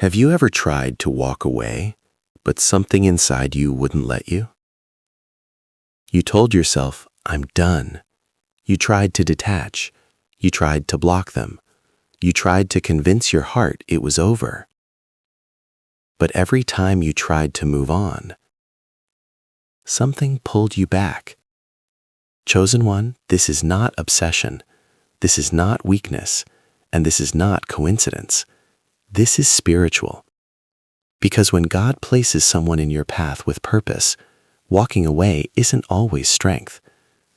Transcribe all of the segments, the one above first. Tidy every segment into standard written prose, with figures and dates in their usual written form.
Have you ever tried to walk away, but something inside you wouldn't let you? You told yourself, I'm done. You tried to detach. You tried to block them. You tried to convince your heart it was over. But every time you tried to move on, something pulled you back. Chosen one, this is not obsession. This is not weakness. And this is not coincidence. This is spiritual. Because when God places someone in your path with purpose, walking away isn't always strength.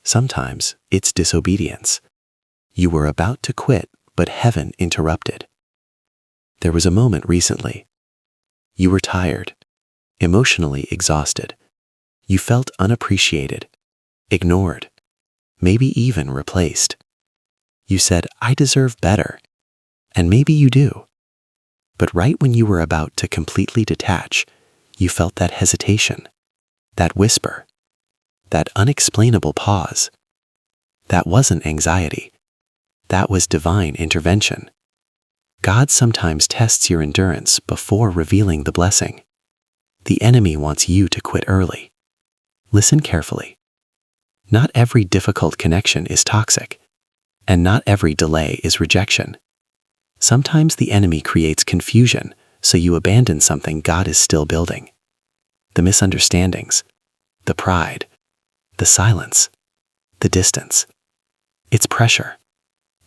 Sometimes it's disobedience. You were about to quit, but heaven interrupted. There was a moment recently. You were tired, emotionally exhausted. You felt unappreciated, ignored, maybe even replaced. You said, I deserve better. And maybe you do. But right when you were about to completely detach, you felt that hesitation, that whisper, that unexplainable pause. That wasn't anxiety. That was divine intervention. God sometimes tests your endurance before revealing the blessing. The enemy wants you to quit early. Listen carefully. Not every difficult connection is toxic, and not every delay is rejection. Sometimes the enemy creates confusion, so you abandon something God is still building. The misunderstandings, the pride, the silence, the distance. It's pressure,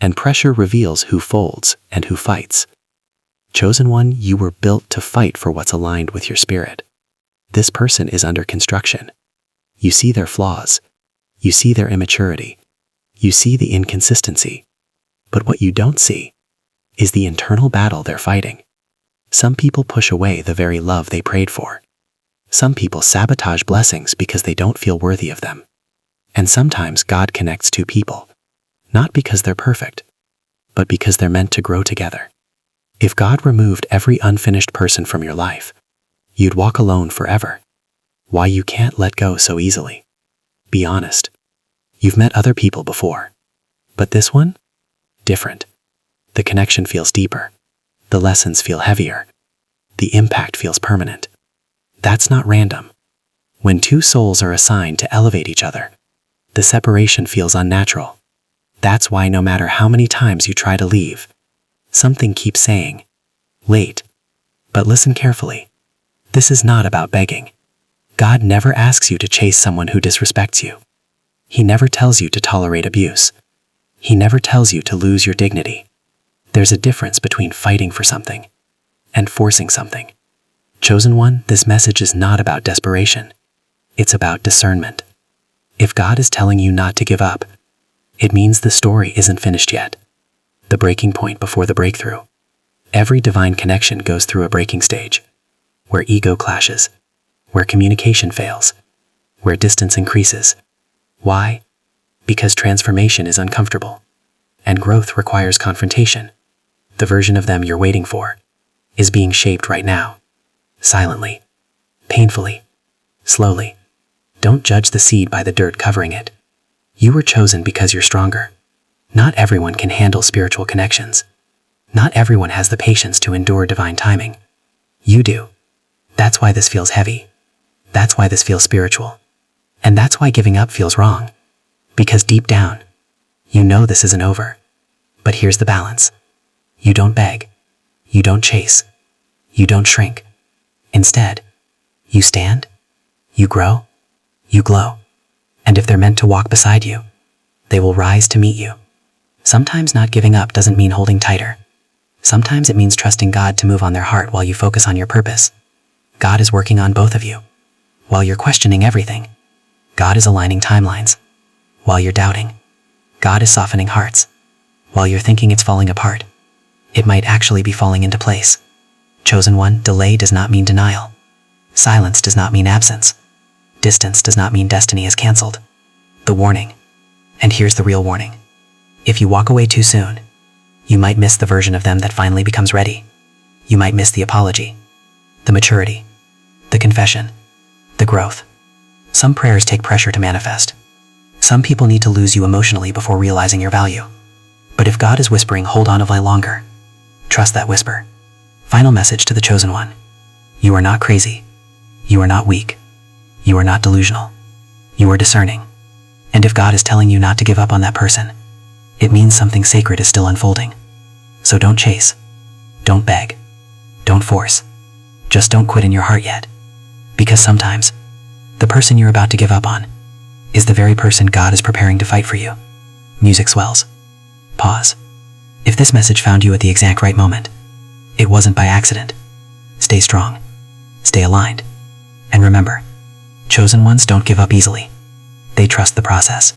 and pressure reveals who folds and who fights. Chosen one, you were built to fight for what's aligned with your spirit. This person is under construction. You see their flaws. You see their immaturity. You see the inconsistency. But what you don't see is the internal battle they're fighting. Some people push away the very love they prayed for. Some people sabotage blessings because they don't feel worthy of them. And sometimes God connects two people, not because they're perfect, but because they're meant to grow together. If God removed every unfinished person from your life, you'd walk alone forever. Why you can't let go so easily? Be honest. You've met other people before, but this one? Different. The connection feels deeper. The lessons feel heavier. The impact feels permanent. That's not random. When two souls are assigned to elevate each other, the separation feels unnatural. That's why no matter how many times you try to leave, something keeps saying, wait. But listen carefully. This is not about begging. God never asks you to chase someone who disrespects you. He never tells you to tolerate abuse. He never tells you to lose your dignity. There's a difference between fighting for something and forcing something. Chosen one, this message is not about desperation. It's about discernment. If God is telling you not to give up, it means the story isn't finished yet. The breaking point before the breakthrough. Every divine connection goes through a breaking stage, where ego clashes, where communication fails, where distance increases. Why? Because transformation is uncomfortable, and growth requires confrontation. The version of them you're waiting for is being shaped right now, silently, painfully, slowly. Don't judge the seed by the dirt covering it. You were chosen because you're stronger. Not everyone can handle spiritual connections. Not everyone has the patience to endure divine timing. You do. That's why this feels heavy. That's why this feels spiritual. And that's why giving up feels wrong. Because deep down, you know this isn't over. But here's the balance. You don't beg. You don't chase. You don't shrink. Instead, you stand, you grow, you glow. And if they're meant to walk beside you, they will rise to meet you. Sometimes not giving up doesn't mean holding tighter. Sometimes it means trusting God to move on their heart while you focus on your purpose. God is working on both of you. While you're questioning everything, God is aligning timelines. While you're doubting, God is softening hearts. While you're thinking it's falling apart, it might actually be falling into place. Chosen one, delay does not mean denial. Silence does not mean absence. Distance does not mean destiny is canceled. The warning. And here's the real warning. If you walk away too soon, you might miss the version of them that finally becomes ready. You might miss the apology, the maturity, the confession, the growth. Some prayers take pressure to manifest. Some people need to lose you emotionally before realizing your value. But if God is whispering, hold on a while longer, trust that whisper. Final message to the chosen one. You are not crazy. You are not weak. You are not delusional. You are discerning. And if God is telling you not to give up on that person, it means something sacred is still unfolding. So don't chase. Don't beg. Don't force. Just don't quit in your heart yet. Because sometimes, the person you're about to give up on is the very person God is preparing to fight for you. Music swells. Pause. If this message found you at the exact right moment, it wasn't by accident. Stay strong. Stay aligned. And remember, chosen ones don't give up easily. They trust the process.